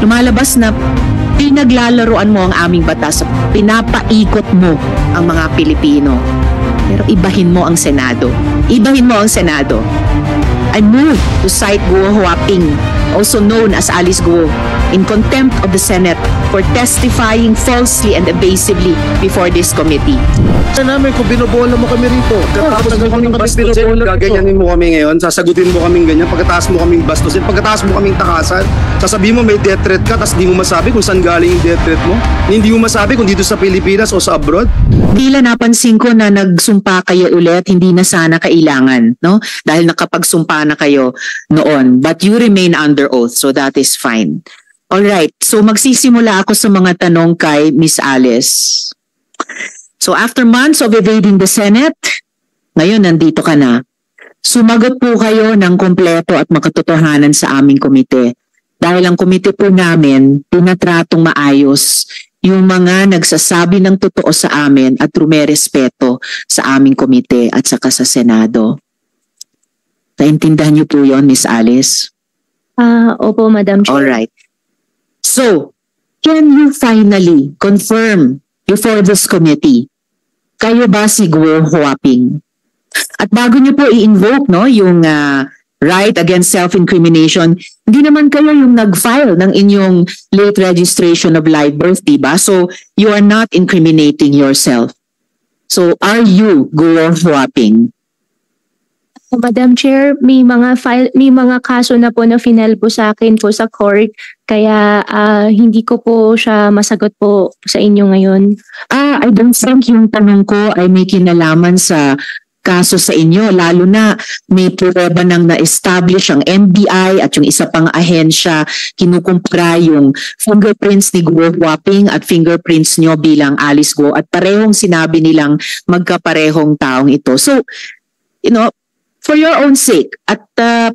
lumalabas na pinaglalaruan mo ang aming batas, pinapaikot mo ang mga Pilipino. Pero ibahin mo ang Senado. Ibahin mo ang Senado. I move to cite Guo Huaping, also known as Alice Guo, in contempt of the Senate for testifying falsely and evasively before this committee. Sa namin, kung binobola mo kami rito, pagkatapos mo kaming bastusin, gaganyanin mo kami ngayon, sasagutin mo kaming ganyan, pagkatapos mo kaming bastusin, pagkatapos mo kaming takasan, sasabihin mo may death threat ka, tapos di mo masabi kung saan galing yung death threat mo, hindi mo masabi kung dito sa Pilipinas o sa abroad. Bila napansin ko na nagsumpa kayo ulit, hindi na sana kailangan, no? Dahil nakapagsumpa na kayo noon. But you remain under oath, so that is fine. Alright, so magsisimula ako sa mga tanong kay Miss Alice. So after months of evading the Senate, ngayon nandito ka na. Sumagot po kayo ng kompleto at makatotohanan sa aming komite. Dahil ang komite po namin, tinatratong maayos yung mga nagsasabi ng totoo sa amin at rumerespeto sa aming komite at saka sa Senado. Naintindihan niyo po yun, Miss Alice? Opo, Madam Chair. Alright. So, can you finally confirm before this committee, kayo ba si Guo Huaping? At bago niyo po i-invoke yung right against self-incrimination, hindi naman kayo yung nag-file ng inyong late registration of live birth, diba? So, you are not incriminating yourself. So, are you Guo Huaping? Madam Chair, may mga kaso na po na final po sa akin po sa court, kaya hindi ko po siya masagot po sa inyo ngayon. I don't think yung tanong ko ay may kinalaman sa kaso sa inyo, lalo na may pruweba nang na-establish ang NBI at yung isa pang ahensya, kinukumpara yung fingerprints ni Guo Huaping at fingerprints nyo bilang Alice Guo at parehong sinabi nilang magkaparehong taong ito. So, for your own sake at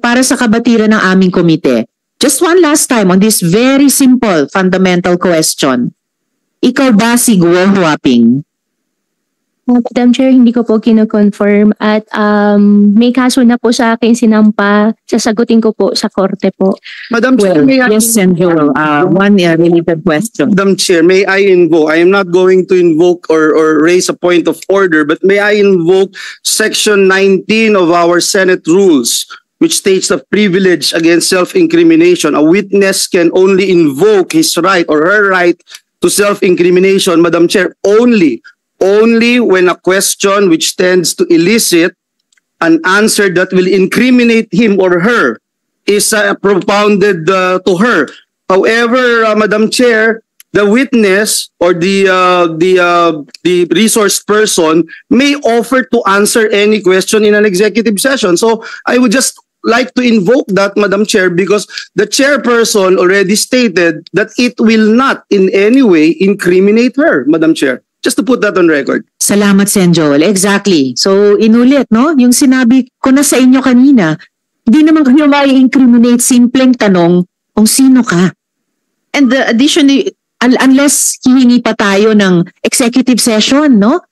para sa kabatiran ng aming komite, just one last time on this very simple fundamental question. Ikaw ba si Guo Huaping? Madam Chair, hindi ko po kino-confirm at may kaso na po sa akin sinampa, sasagutin ko po sa korte po. Madam Chair, yes, Joel, one related question. Madam Chair, may I invoke? I am not going to invoke or raise a point of order, but may I invoke Section 19 of our Senate rules, which states the privilege against self-incrimination. A witness can only invoke his right or her right to self-incrimination, Madam Chair, only when a question which tends to elicit an answer that will incriminate him or her is propounded to her. However, Madam Chair, the witness or the resource person may offer to answer any question in an executive session. So I would just like to invoke that, Madam Chair, because the chairperson already stated that it will not in any way incriminate her, Madam Chair. Just to put that on record. Salamat, Sen. Joel. Exactly. So, inulit, no? Yung sinabi ko na sa inyo kanina, hindi naman kayo mai-incriminate, simpleng tanong kung sino ka. And additionally, unless hihingi pa tayo ng executive session, no?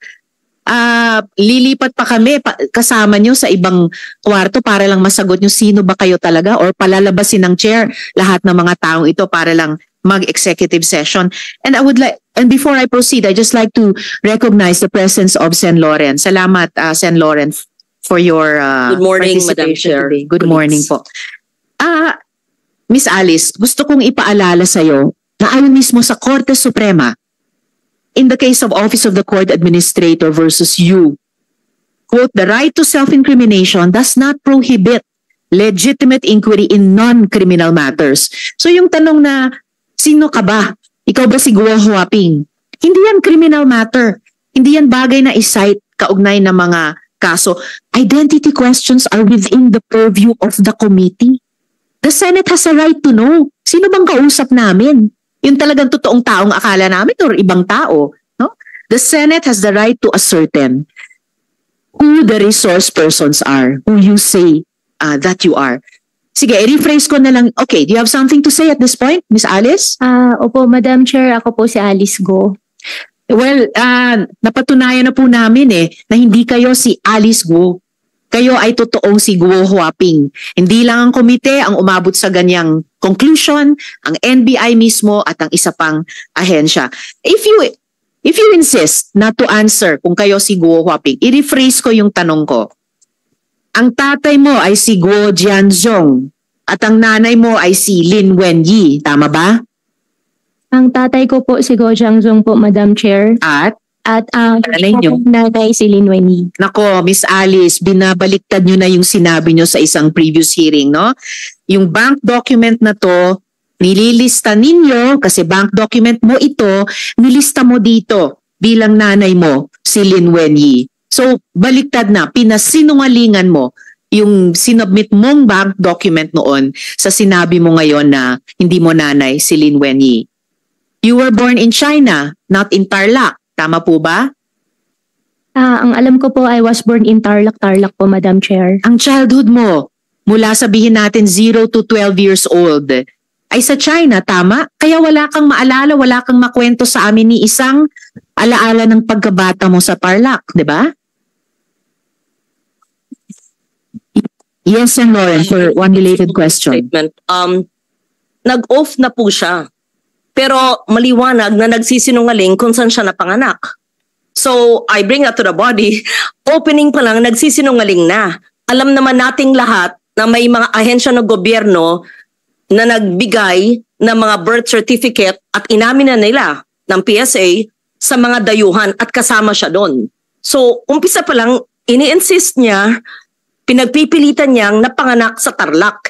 Lilipat pa kami kasama nyo sa ibang kwarto para lang masagot nyo sino ba kayo talaga or palalabasin ng chair lahat ng mga taong ito para lang mag-executive session. And and before I proceed, I just like to recognize the presence of Sen. Loren. Salamat, Sen. Loren, for your good morning, Madam Chair. Today. Good morning po. Miss Alice, gusto kong ipaalala sa iyo na ayon mismo sa Korte Suprema, in the case of Office of the Court Administrator versus you, quote, the right to self-incrimination does not prohibit legitimate inquiry in non-criminal matters. So yung tanong na, sino ka ba? Ikaw ba si Guo Huaping? Hindi yan criminal matter. Hindi yan bagay na isite kaugnay ng mga kaso. Identity questions are within the purview of the committee. The Senate has a right to know. Sino bang kausap namin? Yung talagang totoong taong akala namin or ibang tao? No? The Senate has the right to ascertain who the resource persons are, who you say that you are. Sige, i-rephrase ko na lang. Okay, do you have something to say at this point, Miss Alice? Opo, Madam Chair, ako po si Alice Guo. Well, napatunayan na po namin na hindi kayo si Alice Guo. kayo ay totoong si Guo Huaping. Hindi lang ang komite ang umabot sa ganyang conclusion, ang NBI mismo at ang isa pang ahensya. If you insist not to answer kung kayo si Guo Huaping, i-rephrase ko yung tanong ko. Ang tatay mo ay si Guo Jianzhong at ang nanay mo ay si Lin Wenyi, tama ba? Ang tatay ko po si Guo Jianzhong po, Madam Chair. At Nanay niyo? Nanay si Lin Wenyi. nako, Miss Alice, binabaliktad nyo na yung sinabi nyo sa isang previous hearing, no? Yung bank document na to, nililista ninyo, kasi bank document mo ito, nilista mo dito bilang nanay mo, si Lin Wenyi. So, baliktad na, pinasinungalingan mo yung sinubmit mong bank document noon sa sinabi mo ngayon na hindi mo nanay si Lin Wenyi. You were born in China, not in Tarlac. Tama po ba? Ang alam ko po, I was born in Tarlac po, Madam Chair. Ang childhood mo, mula sabihin natin 0 to 12 years old, ay sa China, tama? Kaya wala kang maalala, wala kang makwento sa amin ni isang alaala ng pagkabata mo sa Tarlac, di ba? Yes, and Lauren, for one related question. Statement. Nag-off na po siya. Pero maliwanag na nagsisinungaling kung saan siya napanganak. So, I bring that to the body. Opening pa lang, nagsisinungaling na. Alam naman nating lahat na may mga ahensya ng gobyerno na nagbigay ng mga birth certificate at inamin na nila ng PSA sa mga dayuhan at kasama siya doon. So, umpisa pa lang, ini-insist niya, pinagpipilitan niyang napanganak sa Tarlac.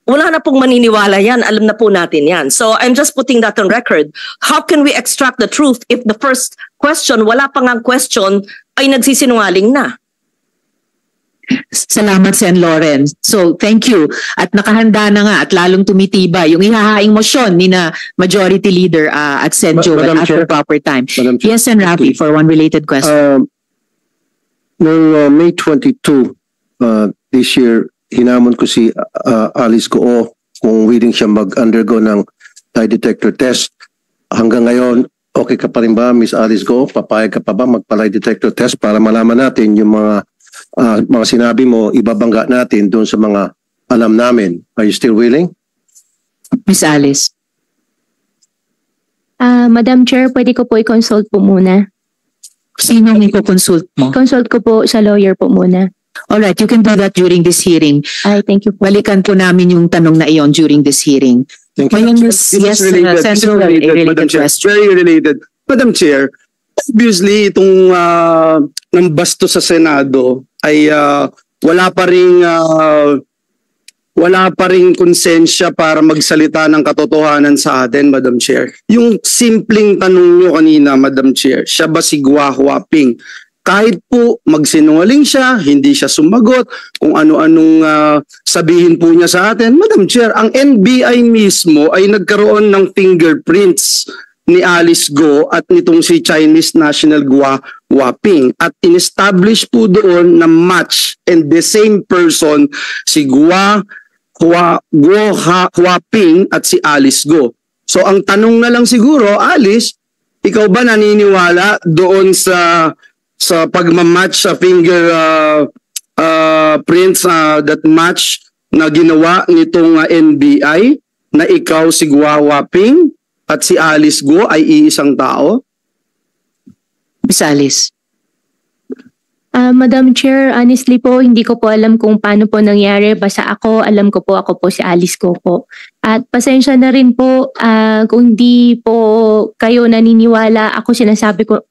Wala na pong maniniwala yan. Alam na po natin yan. So I'm just putting that on record. How can we extract the truth if the first question, wala pang ang question, ay nagsisinungaling na? Salamat, Sen. Lauren. So, thank you. At nakahanda na nga at lalong tumitiba yung ihahaing motion ni na Majority Leader at Sen. Joel Madam after Chair. proper time. Madam Chair. Yes, Sen. Rafi, for one related question. Noong May 22 this year, hinamon ko si Alice Goo kung willing siya mag-undergo ng lie detector test. Hanggang ngayon, okay ka pa rin ba, Miss Alice Goo? Papayag ka pa ba magpa-lie detector test para malaman natin yung mga sinabi mo, ibabangga natin doon sa mga alam namin. Are you still willing? Miss Alice. Madam Chair, pwede ko po i-consult po muna. Sinong i-consult mo? Consult ko po sa lawyer po muna. Alright, you can do that during this hearing. Ay, thank you po. Balikan po namin yung tanong na iyon during this hearing. Thank you. Ngayon, This is related. Sen. This is Joel, a related, related Madam Chair. question. Very related. Madam Chair, obviously itong ng basto sa Senado ay wala pa ring konsensya para magsalita ng katotohanan sa atin, Madam Chair. Yung simpleng tanong nyo kanina, Madam Chair, siya ba si Guo Huaping? Kahit po magsinungaling siya, hindi siya sumagot, kung ano-anong sabihin po niya sa atin. Madam Chair, ang NBI mismo ay nagkaroon ng fingerprints ni Alice Goo at nitong si Chinese National Guo Huaping. At in-establish po doon na match and the same person, si Guo Huaping at si Alice Goo. So ang tanong na lang siguro, Alice, ikaw ba naniniwala doon sa pagmamatch sa finger prints that match na ginawa nitong NBI na ikaw si Guo Huaping at si Alice Goo ay iisang tao? Miss Alice. Madam Chair, honestly po, hindi ko po alam kung paano po nangyari. Basta alam ko po si Alice Goo po. At pasensya na rin po kung hindi po kayo naniniwala. Ako sinasabi ko,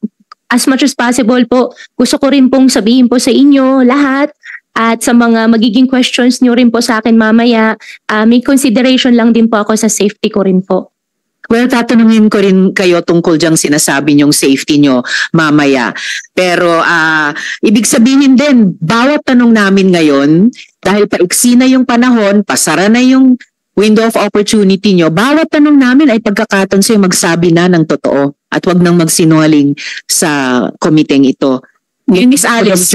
as much as possible po, gusto ko rin pong sabihin po sa inyo lahat at sa mga magiging questions nyo rin po sa akin mamaya, may consideration lang din po ako sa safety ko rin po. Well, tatanungin ko rin kayo tungkol diyang sinasabi niyong safety niyo mamaya. Pero ibig sabihin din, bawat tanong namin ngayon, dahil paiksi na yung panahon, pasara na yung window of opportunity nyo, bawat tanong namin ay pagkakataon sa'yo magsabi na ng totoo at wag nang magsinungaling sa komiteng ito. Miss Alice.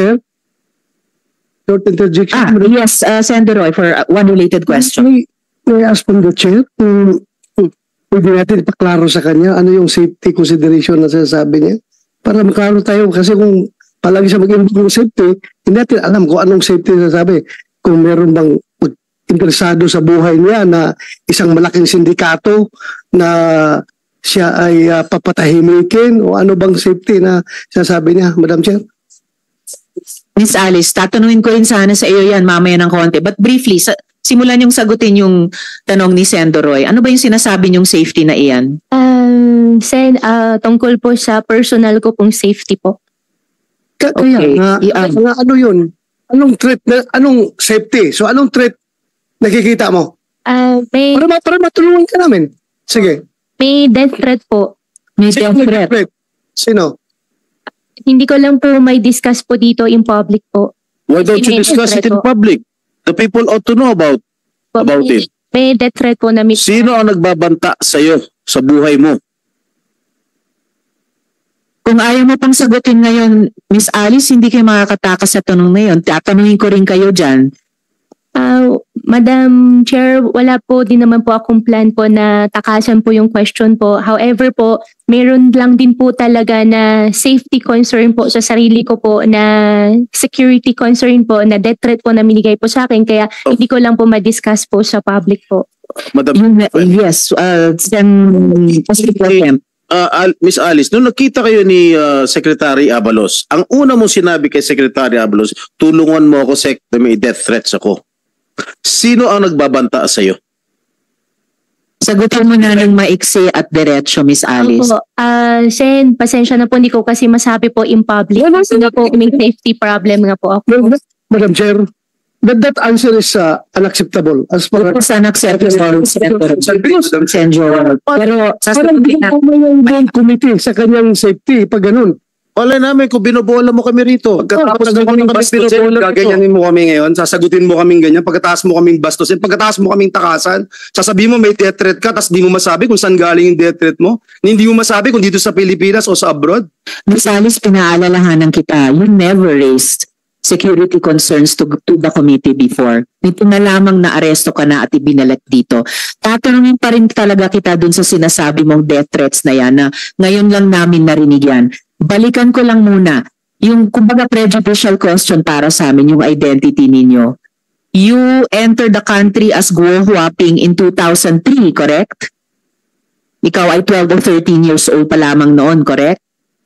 Short interjection. Yes, Senator Roy, for one related question. May ask from the chair kung pwede natin ipaklaro sa kanya ano yung safety consideration na sinasabi niya para maklaro tayo kasi kung palagi siya mag-invoke ng safety, hindi natin alam kung anong safety na sabi. Kung meron bang interesado sa buhay niya na isang malaking sindikato na siya ay papatahimikin o ano bang safety na sinasabi niya, Madam Chair? Miss Alice, tatanungin ko rin sana sa iyo yan mamaya ng konti. But briefly, simulan yung sagutin yung tanong ni Sendo Roy. Ano ba yung sinasabi niyong safety na iyan? Sen, tungkol po sa personal ko pong safety po. Kaya Okay. nga, ano yun? Anong threat, anong safety? So anong threat nakikita mo? May Para matulungan ka namin. Sige. death threat po. May Sino death threat. nag-threat? Sino? Hindi ko lang po may discuss po dito in public po. Why don't you May discuss it death threat in po. public? The people ought to know about it. May death threat po na Sino ang nagbabanta sa iyo sa buhay mo? Kung ayaw mo pang sagutin ngayon, Miss Alice, hindi kayo makakatakas sa tanong na yun. Tatanungin ko rin kayo dyan. Madam Chair, wala po din naman po akong plan po na takasan po yung question po. However po, meron lang din po talaga na safety concern po sa sarili ko po, na security concern po, na death threat po na minigay po sa akin. Kaya hindi ko lang po ma-discuss po sa public po. Madam, Yes, Miss Alice, nung nakita kayo ni Secretary Abalos, ang una mong sinabi kay Secretary Abalos, tulungan mo ako, Sec, na may death threats ako. Sino ang nagbabanta sa iyo? sagutin mo na ng maiksi at diretso, Miss Alice. Opo. Sen, pasensya na po, hindi ko kasi masabi po in public. Kasi nga po, may safety problem nga po ako. Madam Chair, that answer is unacceptable. As far as It's unacceptable, Senjor. Pero parang sasabihin na, yung buong committee sa kanyang safety, pag ganun. Wala namin kung binobola mo kami rito. Pagkatapos ng kaming bastusin, gaganyanin mo kami ngayon, sasagutin mo kaming ganyan, pagkatapos mo kaming bastusin, pagkatapos mo kaming takasan, sasabihin mo may death threat ka, tapos di mo masabi kung saan galing yung death threat mo, hindi mo masabi kung dito sa Pilipinas o sa abroad. Miss Alice, pinaalalahanan kita, you never raised security concerns to the committee before. Nito na lamang na aresto ka na at ibinalat dito. Tatanungin pa rin talaga kita dun sa sinasabi mong death threats na yan na ngayon lang namin narinig yan. Balikan ko lang muna yung kumbaga prejudicial question para sa amin, yung identity ninyo. You entered the country as Guo Huaping in 2003, correct? Ikaw ay 12 or 13 years old pa lamang noon, correct?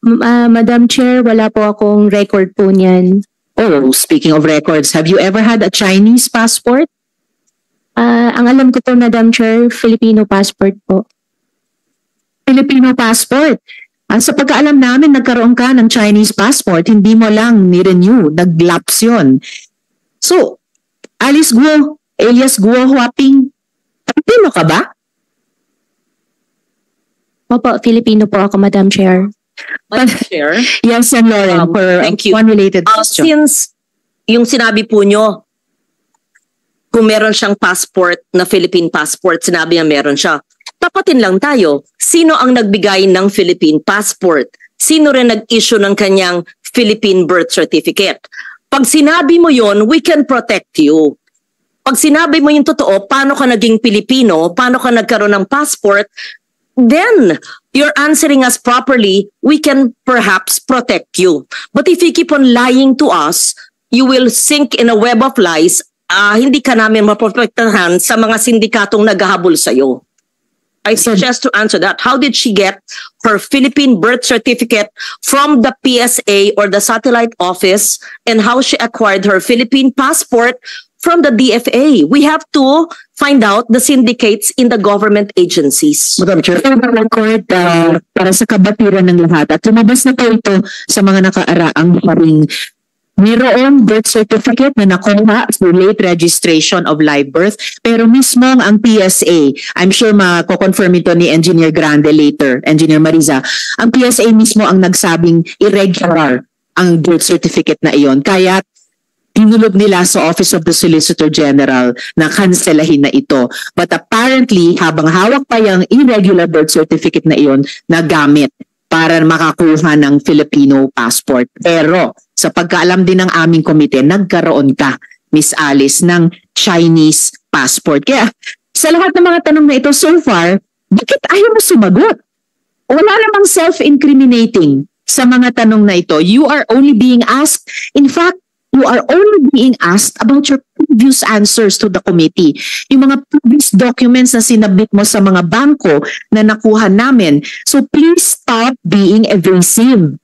Madam Chair, wala po akong record po niyan. Oh, speaking of records, have you ever had a Chinese passport? Ang alam ko po, Madam Chair, Filipino passport po. Filipino passport. Sa pagkaalam namin, nagkaroon ka ng Chinese passport, hindi mo lang ni-renew, nag-lapse yun. So, Alice Guo, alias Guo Huaping, Filipino ka ba? Opo, Filipino po ako, Madam Chair. Madam Chair, Yes, and Lauren, for thank you. one related question. Since yung sinabi po nyo, kung meron siyang passport na Philippine passport, sinabi niya meron siya. Tapatin lang tayo, sino ang nagbigay ng Philippine passport? Sino rin nag-issue ng kanyang Philippine birth certificate? Pag sinabi mo yon, we can protect you. Pag sinabi mo yung totoo, paano ka naging Pilipino, paano ka nagkaroon ng passport, then you're answering us properly, we can perhaps protect you. But if you keep on lying to us, you will sink in a web of lies. Hindi ka namin maprotektahan sa mga sindikatong naghahabol sa'yo. I suggest to answer that. How did she get her Philippine birth certificate from the PSA or the satellite office, and how she acquired her Philippine passport from the DFA? We have to find out the syndicates in the government agencies. Madam Chair. For the record, para sa kabatiran ng lahat, at lumabas na po ito sa mga nakaaraang paring mayroong birth certificate na nakuha through late registration of live birth, pero mismo ang PSA, I'm sure mako-confirm ito ni Engineer Grande later, Engineer Mariza, ang PSA mismo ang nagsabing irregular ang birth certificate na iyon. Kaya tinulog nila sa Office of the Solicitor General na kanselahin na ito. But apparently, habang hawak pa yung irregular birth certificate na iyon, nagamit para makakuha ng Filipino passport. Pero sa pagkaalam din ng aming komite, nagkaroon ka, Miss Alice, ng Chinese passport. Kaya sa lahat ng mga tanong na ito so far, bakit ayaw mo sumagot? Wala namang self-incriminating sa mga tanong na ito. You are only being asked, in fact, you are only being asked about your previous answers to the committee. Yung mga previous documents na sinabit mo sa mga bangko na nakuha namin. So please stop being evasive.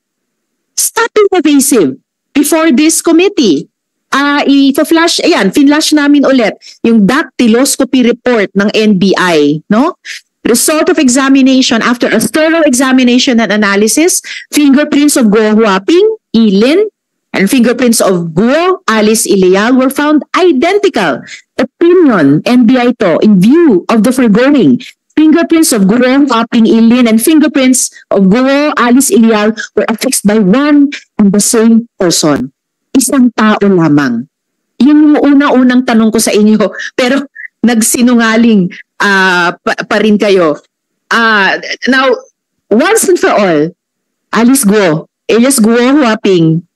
Stop being evasive before this committee. Finlash namin ulit yung dactyloscopy report ng NBI, no? Result of examination after a thorough examination and analysis, fingerprints of Guo Huaping, Ilin, and fingerprints of Guo, Alice Ilial were found identical. Opinion, NBI to, in view of the foregoing, fingerprints of Guo, Huaping, Ilin, and fingerprints of Guo, Alice Ilial were affixed by one and the same person. Isang tao lamang. Yung una-unang tanong ko sa inyo, pero nagsinungaling pa rin kayo. Now, once and for all, Alice Guo, alias Guo Huaping,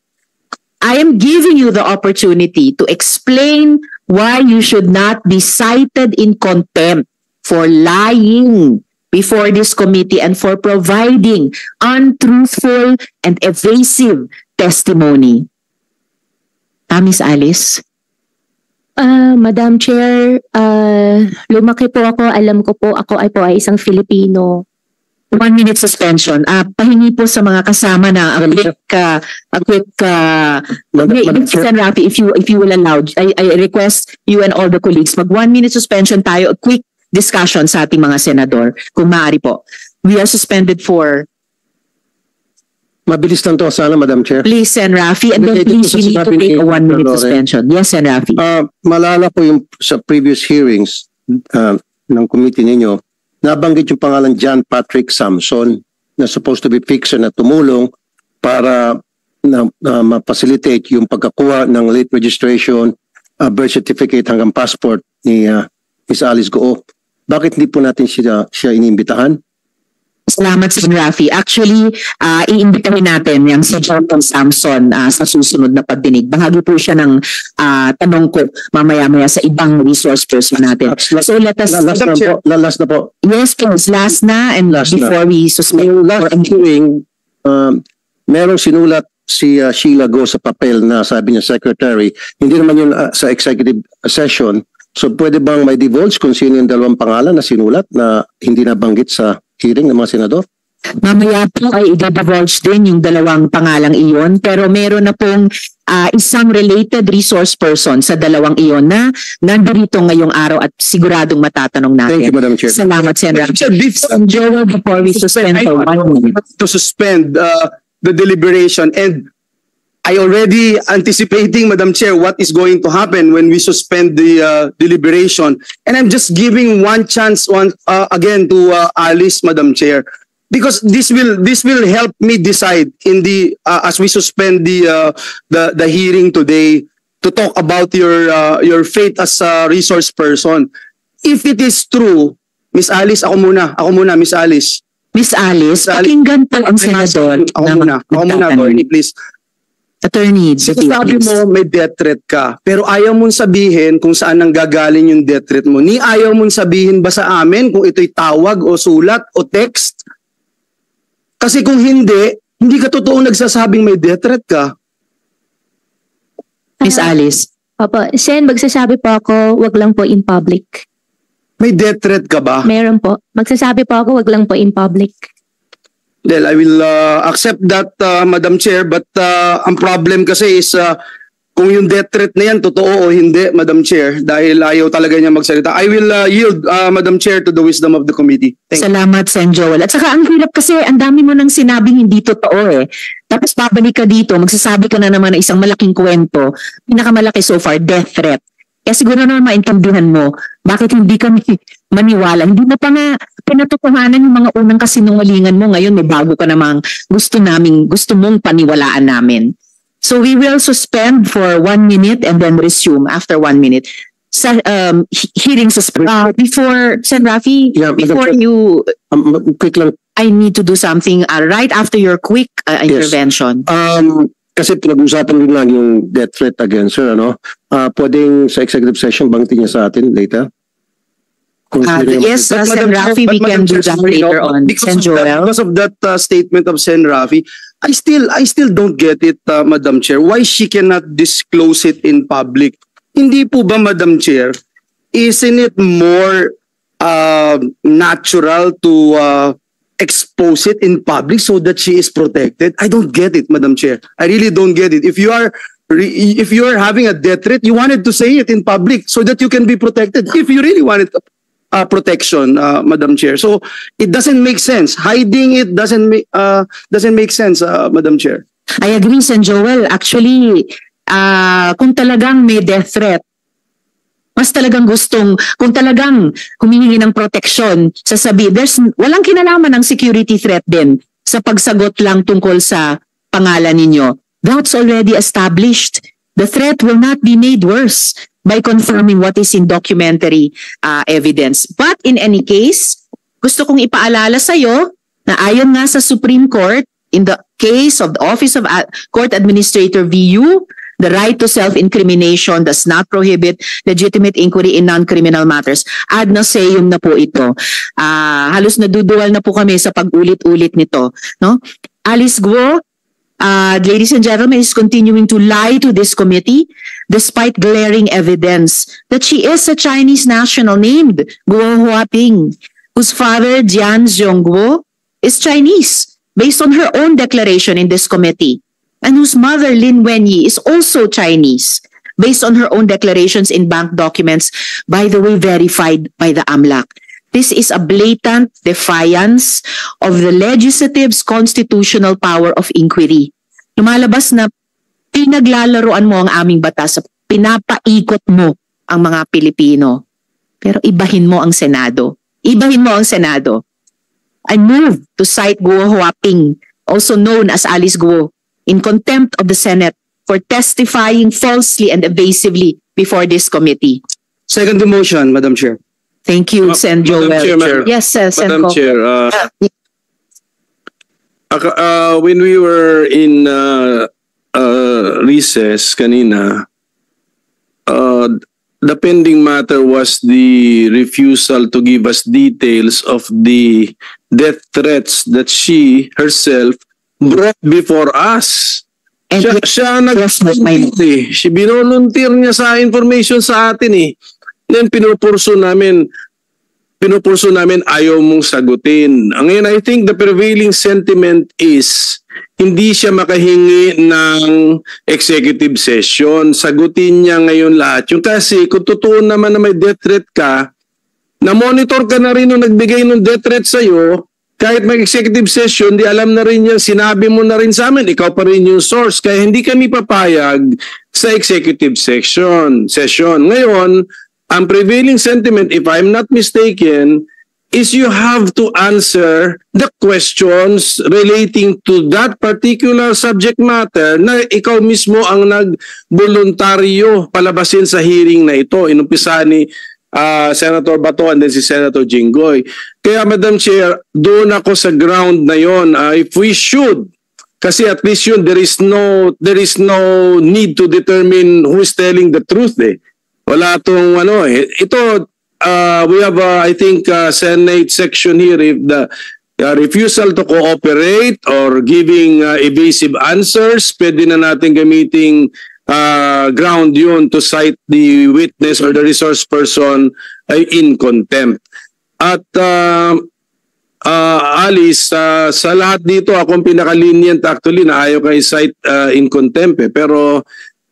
I am giving you the opportunity to explain why you should not be cited in contempt for lying before this committee and for providing untruthful and evasive testimony. Miss Alice? Madam Chair, lumaki po ako, alam ko po ako ay isang Filipino. 1 minute suspension. Pahingi po sa mga kasama na a quick Sen. Rafi, if you will allow, I request you and all the colleagues, mag 1 minute suspension tayo, a quick discussion sa ating mga senador, kung maaari po. We are suspended for... Mabilis lang to sana, Madam Chair. Please, Sen. Rafi, and then please, we need to take a 1 minute suspension. Yes, Sen. Rafi. Malala po yung sa previous hearings ng committee ninyo, nabanggit yung pangalan John Patrick Samson na supposed to be fixer na tumulong para ma-facilitate yung pagkakuha ng late registration, birth certificate hanggang passport ni Miss Alice Guo. Bakit hindi po natin siya inimbitahan? Salamat, Sen. Rafi. Actually, iimbitahin natin yung si Jonathan Samson sa susunod na pagdinig. Bahagi po siya ng tanong ko mamaya-maya sa ibang resource person natin. So let us... Last na po. Yes, please. Last na and before we suspend. Yung last hearing, merong sinulat si Sheila Go sa papel na sabi niya secretary. Hindi naman yun sa executive session. So pwede bang may divulge kung sino yung dalawang pangalan na sinulat na hindi nabanggit sa hearing ng mga senador? Mamaya po ay i-divulge din yung dalawang pangalang iyon, pero meron na pong isang related resource person sa dalawang iyon na nandito ngayong araw at siguradong matatanong natin. Thank you, Madam Chair. Salamat, Sen. Rafi. Joel, before we suspend for 1 minute. To suspend the deliberation, and I already anticipating, Madam Chair, what is going to happen when we suspend the deliberation. And I'm just giving one chance again to Alice, Madam Chair, because this will help me decide in the as we suspend the hearing today to talk about your fate as a resource person. If it is true, Miss Alice, ako muna, Miss Alice. Miss Alice, pakinggan po ang senador. Ako muna, attorney, please. Attorney, sabi mo may death threat ka, pero ayaw mong sabihin kung saan nang gagaling yung death threat mo. Ni ayaw mong sabihin ba sa amin kung ito'y tawag o sulat o text? Kasi kung hindi ka totoong nagsasabing may death threat ka. Miss Alice. Opo, Sen, magsasabi po ako, wag lang po in public. May death threat ka ba? Meron po. Magsasabi po ako, wag lang po in public. Well, I will accept that, Madam Chair, but ang problem kasi is kung yung death threat na yan, totoo o hindi, Madam Chair, dahil ayaw talaga niya magsalita. I will yield, Madam Chair, to the wisdom of the committee. Salamat, Sen. Joel. At saka ang hirap kasi, ang dami mo nang sinabing hindi totoo eh. Tapos babalik ka dito, magsasabi ka na naman ng isang malaking kwento, pinakamalaki so far, death threat. Kaya siguro naman maintindihan mo, bakit hindi kami maniwala. Hindi mo pa nga pinatutuhanan yung mga unang kasinungalingan mo. Ngayon may bago ka namang gusto mong paniwalaan namin. So we will suspend for 1 minute and then resume after 1 minute. Sa hearing suspend. Before, Sen. Rafi, before you... quick lang. I need to do something right after your quick intervention. Kasi pinag-usapan din lang yung death threat against her, ano? Pwedeng sa executive session, banggitin niya sa atin later? Yes, But Sen. Madam Chair, Rafi, we but can Madam do Chair, that sorry, no, later on. Sen. Joel. Because of that statement of Sen. Rafi, I still don't get it, Madam Chair, why she cannot disclose it in public. Hindi po ba, Madam Chair, isn't it more natural to expose it in public so that she is protected? I don't get it, Madam Chair. I really don't get it. If you are having a death threat, you wanted to say it in public so that you can be protected. If you really wanted protection, Madam Chair, so it doesn't make sense. Hiding it doesn't make sense, Madam Chair. I agree, Sen. Joel. Actually, kung talagang may death threat, mas talagang kung talagang humihingi ng proteksyon, walang kinalaman ng security threat din sa pagsagot lang tungkol sa pangalan ninyo. That's already established. The threat will not be made worse by confirming what is in documentary evidence. But in any case, gusto kong ipaalala sa iyo na ayon nga sa Supreme Court, in the case of the Office of Court Administrator VU, the right to self-incrimination does not prohibit legitimate inquiry in non-criminal matters. Ad nauseam na po ito. Halos naduduwal na po kami sa pag-ulit-ulit nito. No? Alice Guo, ladies and gentlemen, is continuing to lie to this committee despite glaring evidence that she is a Chinese national named Guo Huaping, whose father, Jian Zhongguo, is Chinese, based on her own declaration in this committee, and whose mother, Lin Wenyi, is also Chinese, based on her own declarations in bank documents, by the way, verified by the AMLAC. This is a blatant defiance of the legislative's constitutional power of inquiry. Lumalabas na pinaglalaroan mo ang aming batas, pinapaikot mo ang mga Pilipino. Pero ibahin mo ang Senado. Ibahin mo ang Senado. I move to cite Guo Huaping, also known as Alice Guo, in contempt of the Senate for testifying falsely and evasively before this committee. Second the motion, Madam Chair. Thank you, Sen. Joel. Chair, Yes, Sen. Madam Ko. Chair, when we were in recess kanina, the pending matter was the refusal to give us details of the death threats that she herself brought before us. And Siya yes, nag-volunteer. She binolunteer niya sa information sa atin eh. Then pinupurso namin ayaw mong sagutin. Ngayon, I think the prevailing sentiment is hindi siya makahingi ng executive session. Sagutin niya ngayon lahat. Yung kasi kung totoo naman na may death threat ka, na-monitor ka na rin nung nagbigay ng death threat sa'yo, kahit may executive session, di alam na rin yan, sinabi mo na rin sa amin, ikaw pa rin yung source. Kaya hindi kami papayag sa executive session. Ngayon, ang prevailing sentiment, if I'm not mistaken, is you have to answer the questions relating to that particular subject matter na ikaw mismo ang nag-voluntaryo palabasin sa hearing na ito. Inumpisa ni Senator Bato and then si Senator Jinggoy. Kaya Madam Chair, doon ako sa ground na yon. If we should, kasi at least yun, there is no need to determine who is telling the truth eh. Wala tong ito we have I think Senate section here, if the refusal to cooperate or giving evasive answers, pwede na natin gamiting ground yun to cite the witness or the resource person in contempt. At Alice, sa lahat dito akong pinaka-lenient actually na ayaw kay cite in contempt pero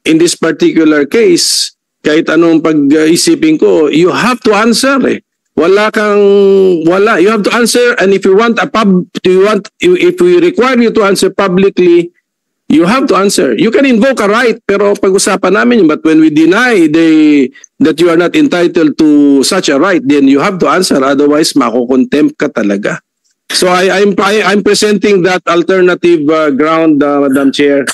in this particular case, kahit anong pag-isipin ko, you have to answer eh. You have to answer, and if if we require you to answer publicly, you have to answer. You can invoke a right, pero pag-usapan namin yun. But when we deny that you are not entitled to such a right, then you have to answer. Otherwise, mako-contempt ka talaga. So I'm presenting that alternative ground, Madam Chair.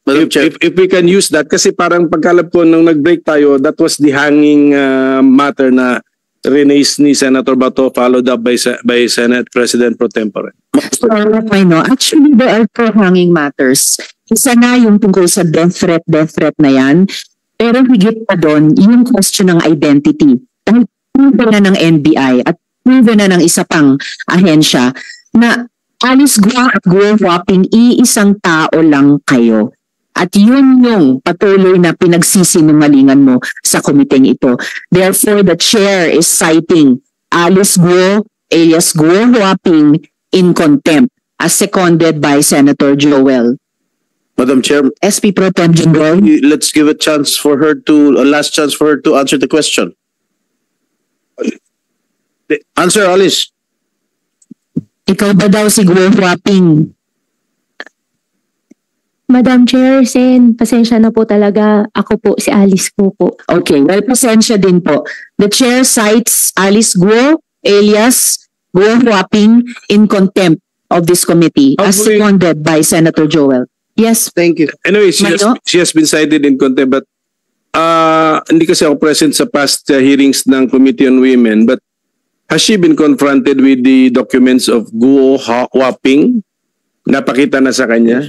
If we can use that, kasi parang pagkalap ko nung nag-break tayo, that was the hanging matter na release ni Senator Bato, followed up by Senate President Pro Tempore. I know. Actually, there are two hanging matters. Isa na yung tungkol sa death threat na yan. Pero higit pa doon, yung question ng identity. Dahil proven na ng NBI at proven na ng isa pang ahensya na Alice Guo at Guo Huaping, iisang tao lang kayo. At yun yung patuloy na pinagsisinungalingan mo sa komiteng ito. Therefore, the chair is citing Alice Guo alias Guo Huaping in contempt as seconded by Senator Joel. Madam Chair, SP Pro Tem Jinggoy. let's give a last chance for her to answer the question. Answer, Alice. Ikaw ba daw si Guo Huaping? Madam Chair, Sen, pasensya na po talaga. Ako po, si Alice Guo po. Okay, well, pasensya din po. The chair cites Alice Guo alias Guo Huaping in contempt of this committee as Hopefully- seconded by Senator Joel. Yes, Thank you. Anyway, Mano? she has been cited in contempt, but hindi kasi ako present sa past hearings ng Committee on Women, but has she been confronted with the documents of Guo Huaping? Napakita na sa kanya?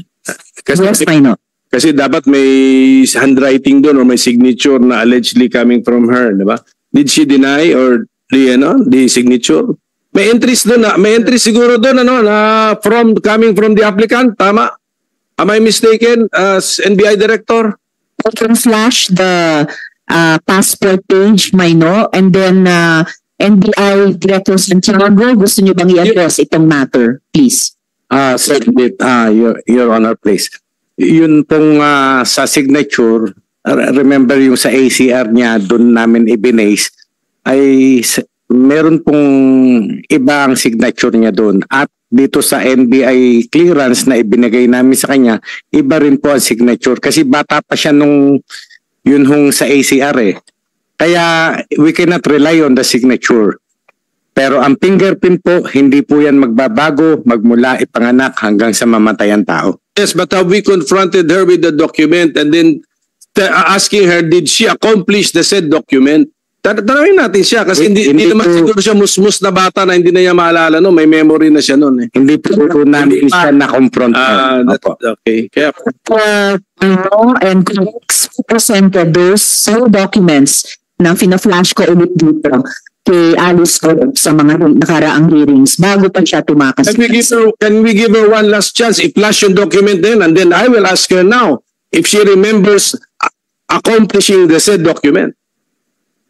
yes, Mano. Kasi dapat may handwriting doon or may signature na allegedly coming from her, di ba? Did she deny or the signature? May entries doon may entries siguro doon na coming from the applicant, tama? Am I mistaken as NBI director? I can flash the passport page, Mano, and then NBI Director Santiago, gusto niyo bang i-address itong matter, please? Certainly, Your Honor, please. Yun pong sa signature, remember yung sa ACR niya, doon namin ibinase, ay meron pong ibang signature niya doon. At dito sa NBI clearance na ibinigay namin sa kanya, iba rin po ang signature. Kasi bata pa siya nung yun hong sa ACR eh. Kaya we cannot rely on the signature. Pero ang fingerprint po, hindi po yan magbabago magmula ipanganak hanggang sa mamatay ang tao. Yes, but have we confronted her with the document and then asking her, did she accomplish the said document? Tanawin natin siya kasi hindi naman siguro siya musmus na bata na hindi na niya maalala, no? May memory na siya noon eh. Hindi po namin siya na-confront. Okay. Kaya And colleagues presented those documents na fina-flash ko ulit dito kay Alice Guo sa mga nakaraang hearings bago pa siya tumakas. can we give her one last chance? I-flash yung document din and then I will ask her now if she remembers accomplishing the said document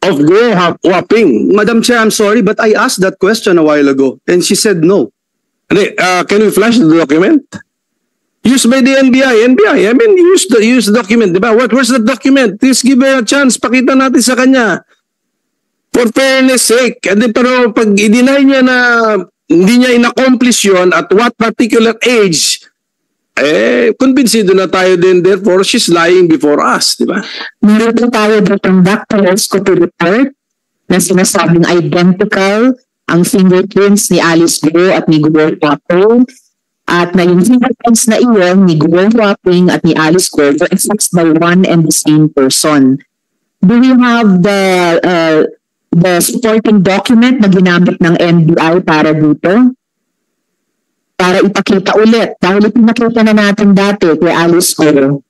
of Guo Huaping. Madam Chair, I'm sorry, but I asked that question a while ago and she said no. Can we flash the document? Used by the NBI. I mean, use the document. Diba? Where's the document? Please give her a chance. Pakita natin sa kanya. For fairness sake. Pero pag i-deny niya na hindi niya in-accomplish yun at what particular age, kumbinsido na tayo din. Therefore, she's lying before us. Diba? Meron po tayo ditong Dr. Escoto report na sinasabing identical ang fingerprints ni Alice Guo at ni Guo Huaping at na yung fingerprints na iyon ni Guo Huaping at ni Alice Guo were affixed by one and the same person. Do you have the supporting document na ginamit ng NBI para dito? Para ipakita ulit. Dahil ipinakita na natin dati kay Alice Guo.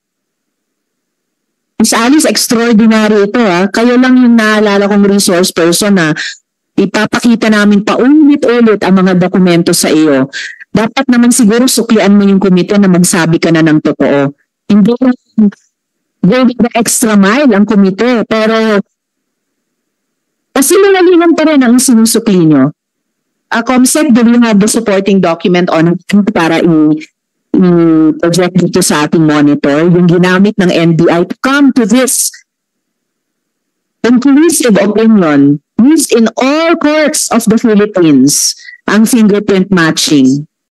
Miss Alice, extraordinary ito ha. Kayo lang yung naalala kong resource person na ipapakita namin paulit-ulit ang mga dokumento sa iyo. Dapat naman siguro suklian mo yung komite na magsabi ka na ng totoo. Hindi go the extra mile ang komite. Pero kasi malalingan pa rin ang sinusukli nyo. Comsec, do you have the supporting document on para i-project dito sa ating monitor? Yung ginamit ng NBI to come to this conclusive opinion used in all courts of the Philippines, ang fingerprint matching.